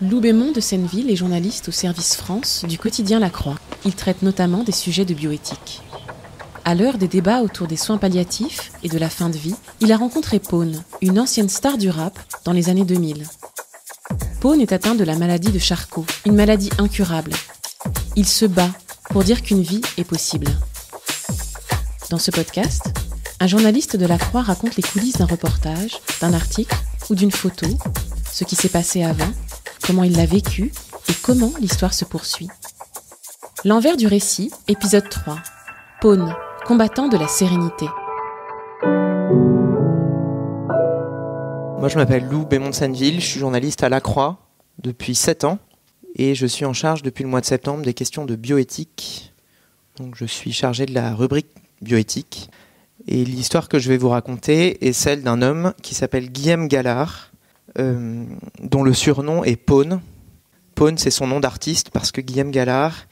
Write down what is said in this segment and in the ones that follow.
Lou Bémond de Senneville est journaliste au service France du quotidien La Croix. Il traite notamment des sujets de bioéthique. À l'heure des débats autour des soins palliatifs et de la fin de vie, il a rencontré Pone, une ancienne star du rap dans les années 2000. Pone est atteint de la maladie de Charcot, une maladie incurable. Il se bat pour dire qu'une vie est possible. Dans ce podcast, un journaliste de La Croix raconte les coulisses d'un reportage, d'un article ou d'une photo, ce qui s'est passé avant, comment il l'a vécu et comment l'histoire se poursuit. L'envers du récit, épisode 3. Pone, combattant de la sérénité. Moi je m'appelle Lou Bémond de Senneville, je suis journaliste à La Croix depuis 7 ans et je suis en charge depuis le mois de septembre des questions de bioéthique. Donc je suis chargé de la rubrique bioéthique et l'histoire que je vais vous raconter est celle d'un homme qui s'appelle Guillaume Galard, dont le surnom est Pone. Pone, c'est son nom d'artiste parce que Guillaume Galard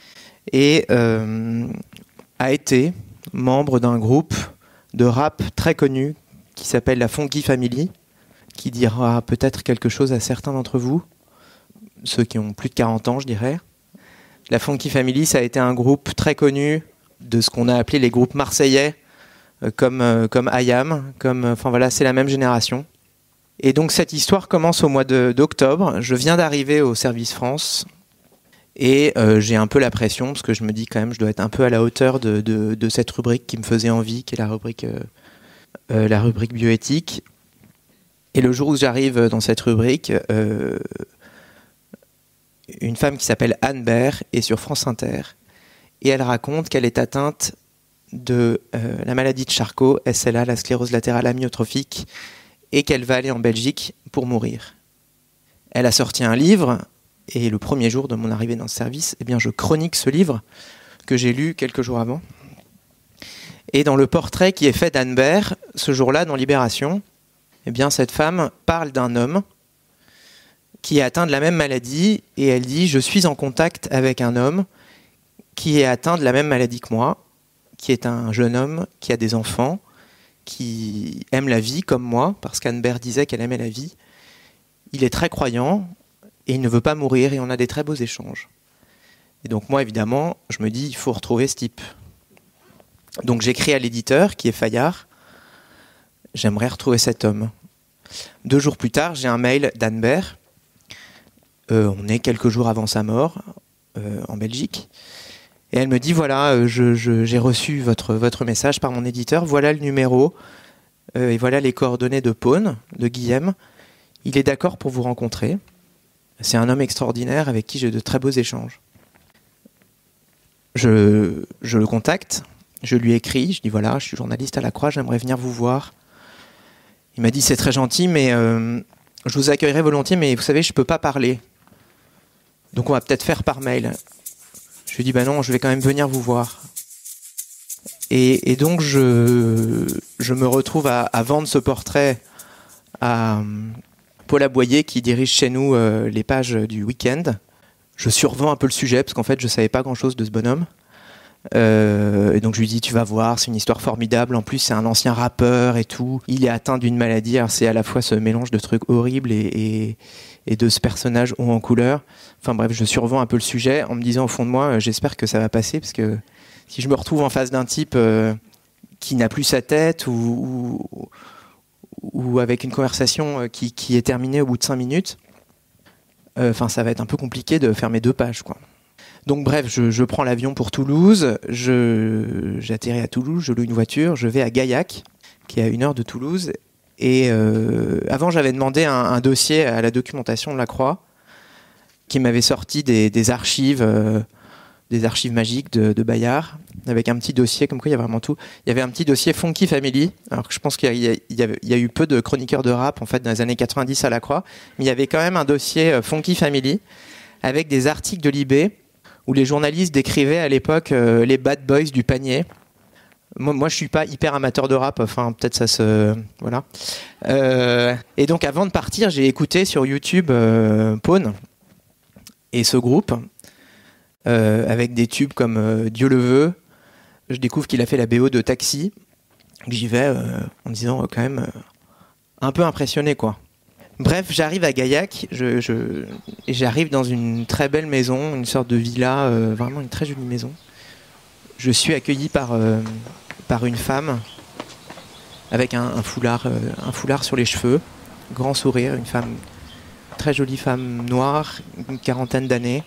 a été membre d'un groupe de rap très connu qui s'appelle la Funky Family, qui dira peut-être quelque chose à certains d'entre vous, ceux qui ont plus de 40 ans, je dirais. La Funky Family, ça a été un groupe très connu de ce qu'on a appelé les groupes marseillais, comme IAM, c'est la même génération. Et donc cette histoire commence au mois d'octobre. Je viens d'arriver au service France et j'ai un peu la pression parce que je me dis quand même je dois être un peu à la hauteur de cette rubrique qui me faisait envie, qui est la rubrique bioéthique. Et le jour où j'arrive dans cette rubrique, une femme qui s'appelle Anne Baird est sur France Inter et elle raconte qu'elle est atteinte de la maladie de Charcot, SLA, la sclérose latérale amyotrophique, et qu'elle va aller en Belgique pour mourir. Elle a sorti un livre, et le premier jour de mon arrivée dans ce service, je chronique ce livre que j'ai lu quelques jours avant. Et dans le portrait qui est fait d'Anne Baird, ce jour-là, dans Libération, cette femme parle d'un homme qui est atteint de la même maladie, et elle dit « Je suis en contact avec un homme qui est atteint de la même maladie que moi, qui est un jeune homme, qui a des enfants, qui aime la vie comme moi, parce qu'Anne Baird disait qu'elle aimait la vie. Il est très croyant et il ne veut pas mourir et on a des très beaux échanges. » Et donc moi, évidemment, je me dis, il faut retrouver ce type. Donc j'écris à l'éditeur, qui est Fayard, j'aimerais retrouver cet homme. 2 jours plus tard, j'ai un mail d'Anne Baird. On est quelques jours avant sa mort, en Belgique. Et elle me dit, voilà, j'ai reçu votre message par mon éditeur, voilà le numéro, et voilà les coordonnées de Pone, de Guillaume. Il est d'accord pour vous rencontrer. C'est un homme extraordinaire avec qui j'ai de très beaux échanges. Je le contacte, je lui écris, je dis, voilà, je suis journaliste à La Croix, j'aimerais venir vous voir. Il m'a dit, c'est très gentil, mais je vous accueillerai volontiers, mais vous savez, je ne peux pas parler. Donc on va peut-être faire par mail. Je lui dis, non, je vais quand même venir vous voir. Et donc, je me retrouve à vendre ce portrait à Paul Aboyer, qui dirige chez nous les pages du week-end. Je survends un peu le sujet, parce qu'en fait, je ne savais pas grand-chose de ce bonhomme. Et donc, je lui dis, tu vas voir, c'est une histoire formidable. En plus, c'est un ancien rappeur et tout. Il est atteint d'une maladie. Alors, c'est à la fois ce mélange de trucs horribles et de ce personnage haut en couleur. Enfin bref, je survends un peu le sujet en me disant au fond de moi, j'espère que ça va passer, parce que si je me retrouve en face d'un type qui n'a plus sa tête ou avec une conversation qui est terminée au bout de 5 minutes, ça va être un peu compliqué de faire mes 2 pages, quoi. Donc bref, je prends l'avion pour Toulouse, j'atterris à Toulouse, je loue une voiture, je vais à Gaillac, qui est à 1 heure de Toulouse. Et avant, j'avais demandé un dossier à la documentation de La Croix qui m'avait sorti des archives magiques de Bayard, avec un petit dossier, comme quoi il y a vraiment tout. Il y avait un petit dossier Funky Family, alors que je pense qu'il y a eu peu de chroniqueurs de rap en fait dans les années 90 à La Croix, mais il y avait quand même un dossier Funky Family avec des articles de Libé où les journalistes décrivaient à l'époque les bad boys du panier. Moi, je suis pas hyper amateur de rap, enfin peut-être ça se... Voilà. Et donc avant de partir, j'ai écouté sur YouTube Pone et ce groupe, avec des tubes comme Dieu le veut. Je découvre qu'il a fait la BO de Taxi. J'y vais en me disant quand même un peu impressionné, quoi. Bref, j'arrive à Gaillac, et j'arrive dans une très belle maison, une sorte de villa, vraiment une très jolie maison. Je suis accueilli par une femme avec un foulard sur les cheveux, grand sourire, une très jolie femme noire, une quarantaine d'années,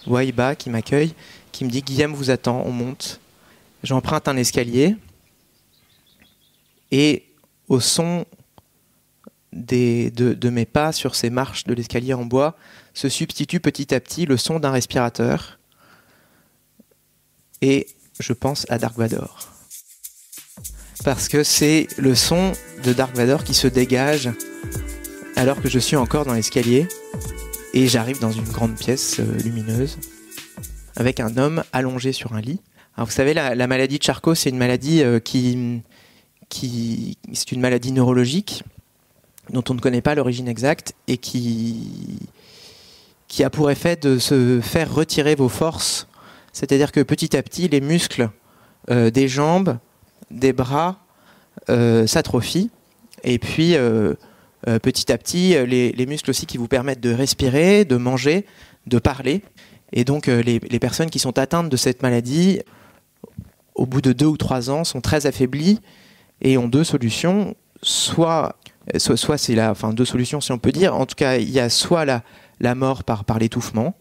Waïba, qui m'accueille, qui me dit « Guillaume vous attend, on monte ». J'emprunte un escalier et au son de mes pas sur ces marches de l'escalier en bois se substitue petit à petit le son d'un respirateur et je pense à Dark Vador. Parce que c'est le son de Dark Vador qui se dégage alors que je suis encore dans l'escalier et j'arrive dans une grande pièce lumineuse avec un homme allongé sur un lit. Alors vous savez, la maladie de Charcot, c'est une maladie c'est une maladie neurologique dont on ne connaît pas l'origine exacte et qui a pour effet de se faire retirer vos forces. C'est-à-dire que petit à petit, les muscles des jambes, des bras s'atrophient. Et puis, petit à petit, les muscles aussi qui vous permettent de respirer, de manger, de parler. Et donc, les personnes qui sont atteintes de cette maladie, au bout de 2 ou 3 ans, sont très affaiblies et ont 2 solutions. Soit c'est deux solutions si on peut dire. En tout cas, il y a soit la mort par l'étouffement,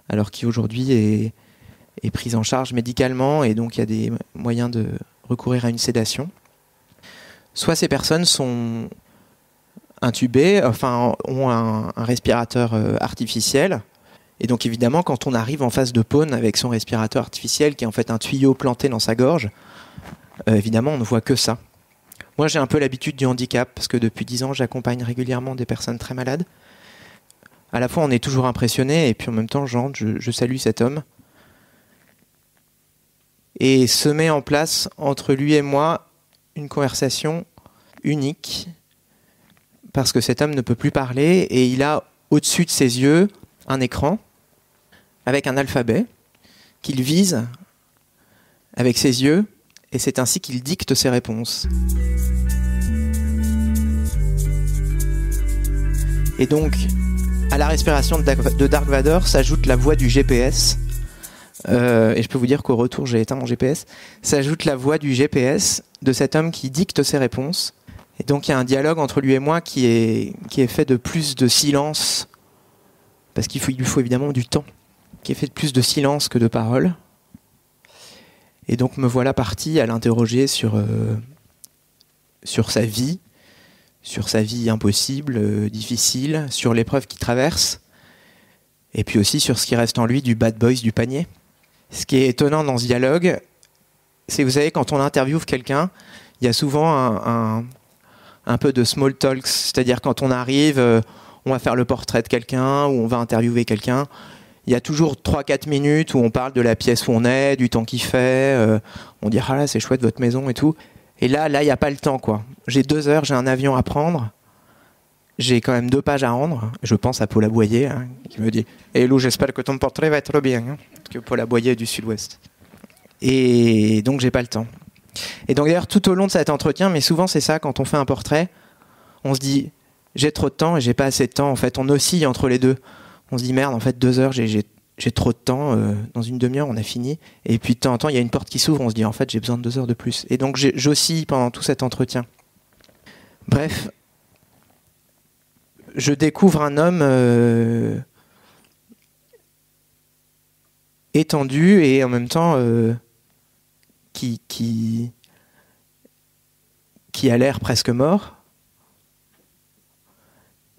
alors qui aujourd'hui est prise en charge médicalement et donc il y a des moyens de recourir à une sédation. Soit ces personnes sont intubées, ont un respirateur artificiel. Et donc évidemment, quand on arrive en face de Pone avec son respirateur artificiel, qui est en fait un tuyau planté dans sa gorge, évidemment, on ne voit que ça. Moi, j'ai un peu l'habitude du handicap, parce que depuis 10 ans, j'accompagne régulièrement des personnes très malades. À la fois, on est toujours impressionné, et puis en même temps, je salue cet homme. Et se met en place, entre lui et moi, une conversation unique, parce que cet homme ne peut plus parler, et il a au-dessus de ses yeux un écran, avec un alphabet, qu'il vise avec ses yeux, et c'est ainsi qu'il dicte ses réponses. Et donc, à la respiration de Dark Vador s'ajoute la voix du GPS. Et je peux vous dire qu'au retour, j'ai éteint mon GPS. S'ajoute la voix du GPS de cet homme qui dicte ses réponses. Et donc, il y a un dialogue entre lui et moi qui est fait de plus de silence, parce qu'il lui faut évidemment du temps, qui est fait de plus de silence que de paroles. Et donc, me voilà parti à l'interroger sur sa vie, impossible, difficile, sur l'épreuve qu'il traverse, et puis aussi sur ce qui reste en lui du bad boys du panier. Ce qui est étonnant dans ce dialogue, c'est que vous savez, quand on interviewe quelqu'un, il y a souvent un peu de small talks, c'est-à-dire quand on arrive, on va faire le portrait de quelqu'un, ou on va interviewer quelqu'un, il y a toujours 3-4 minutes où on parle de la pièce où on est, du temps qu'il fait, on dit « Ah là, c'est chouette votre maison et tout ». Et là, il n'y a pas le temps, quoi. J'ai 2 heures, j'ai un avion à prendre. J'ai quand même 2 pages à rendre. Je pense à Paul Aboyer, qui me dit « Hello, j'espère que ton portrait va être bien. » Parce que Paul Aboyer est du Sud-Ouest. Et donc, j'ai pas le temps. Et donc, d'ailleurs, tout au long de cet entretien, mais souvent, c'est ça, quand on fait un portrait, on se dit « J'ai trop de temps et j'ai pas assez de temps. » En fait, on oscille entre les deux. On se dit « Merde, en fait, 2 heures, j'ai trop de temps, dans une demi-heure on a fini, et puis de temps en temps il y a une porte qui s'ouvre, on se dit en fait j'ai besoin de 2 heures de plus, et donc j'oscille pendant tout cet entretien. Bref, je découvre un homme étendu et en même temps qui a l'air presque mort,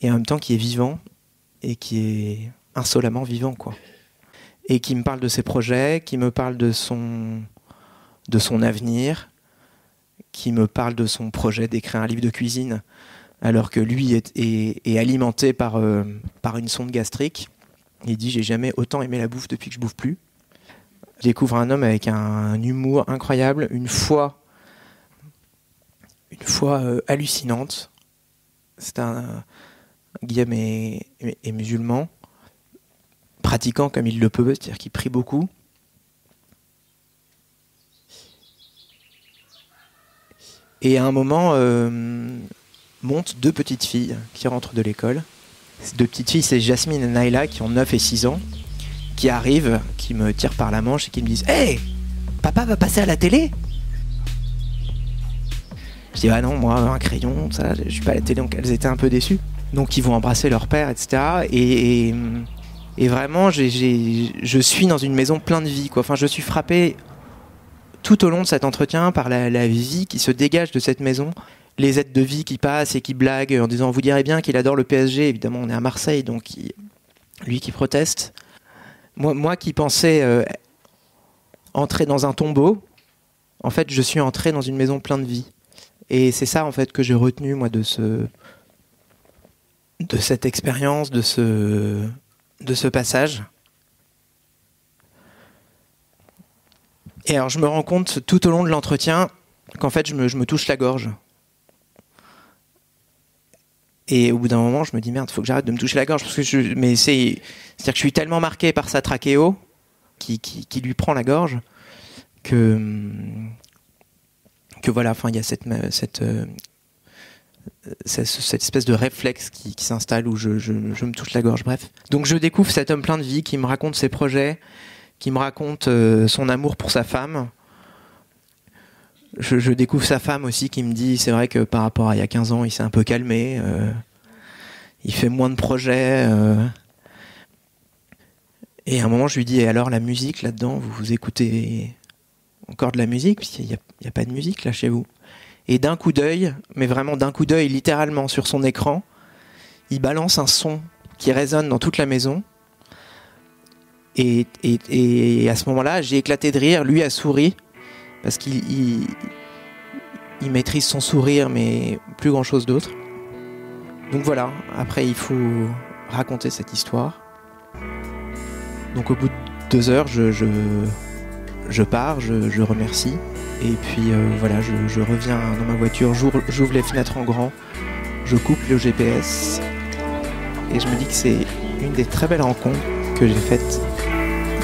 et en même temps qui est vivant et qui est insolemment vivant, quoi. Et qui me parle de ses projets, qui me parle de son avenir, qui me parle de son projet d'écrire un livre de cuisine, alors que lui est alimenté par une sonde gastrique. Il dit « J'ai jamais autant aimé la bouffe depuis que je bouffe plus ». Je découvre un homme avec un humour incroyable, une foi hallucinante. Guillaume est musulman, pratiquant comme il le peut, c'est-à-dire qu'il prie beaucoup. Et à un moment, montent 2 petites filles qui rentrent de l'école. Ces 2 petites filles, c'est Jasmine et Naïla qui ont 9 et 6 ans, qui arrivent, qui me tirent par la manche et qui me disent « Hey, papa va passer à la télé ?» Je dis « Ah non, moi, un crayon, ça, je suis pas à la télé. » Donc elles étaient un peu déçues. Donc ils vont embrasser leur père, etc. Et vraiment, je suis dans une maison pleine de vie, quoi. Enfin, je suis frappé tout au long de cet entretien par la vie qui se dégage de cette maison. Les aides de vie qui passent et qui blaguent en disant « Vous direz bien qu'il adore le PSG. » Évidemment, on est à Marseille, donc lui qui proteste. Moi qui pensais entrer dans un tombeau, en fait, je suis entré dans une maison pleine de vie. Et c'est ça, en fait, que j'ai retenu, moi, de cette expérience, de ce passage. Et alors, je me rends compte tout au long de l'entretien qu'en fait, je me touche la gorge. Et au bout d'un moment, je me dis, merde, il faut que j'arrête de me toucher la gorge. Parce que c'est-à-dire que je suis tellement marqué par sa trachéo qui lui prend la gorge que voilà, enfin, il y a cette espèce de réflexe qui s'installe où je me touche la gorge, bref. Donc je découvre cet homme plein de vie qui me raconte ses projets, qui me raconte son amour pour sa femme. Je découvre sa femme aussi qui me dit, c'est vrai que par rapport à il y a 15 ans, il s'est un peu calmé, il fait moins de projets. Et à un moment, je lui dis, et alors la musique là-dedans, vous écoutez encore de la musique, puisqu'il n'y a pas de musique là chez vous. Et d'un coup d'œil, mais vraiment d'un coup d'œil, littéralement sur son écran, il balance un son qui résonne dans toute la maison. Et à ce moment-là, j'ai éclaté de rire. Lui a souri, parce qu'il maîtrise son sourire, mais plus grand-chose d'autre. Donc voilà, après il faut raconter cette histoire. Donc au bout de 2 heures, je pars, je remercie. Et puis voilà, je reviens dans ma voiture, j'ouvre les fenêtres en grand, je coupe le GPS. Et je me dis que c'est une des très belles rencontres que j'ai faites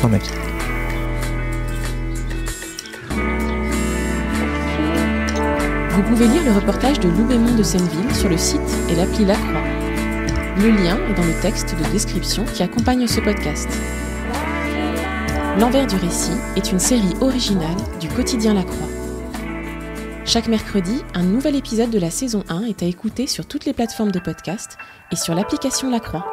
dans ma vie. Vous pouvez lire le reportage de Loubémont de Senneville sur le site et l'appli La Croix. Le lien est dans le texte de description qui accompagne ce podcast. L'envers du récit est une série originale du quotidien La Croix. Chaque mercredi, un nouvel épisode de la saison 1 est à écouter sur toutes les plateformes de podcast et sur l'application La Croix.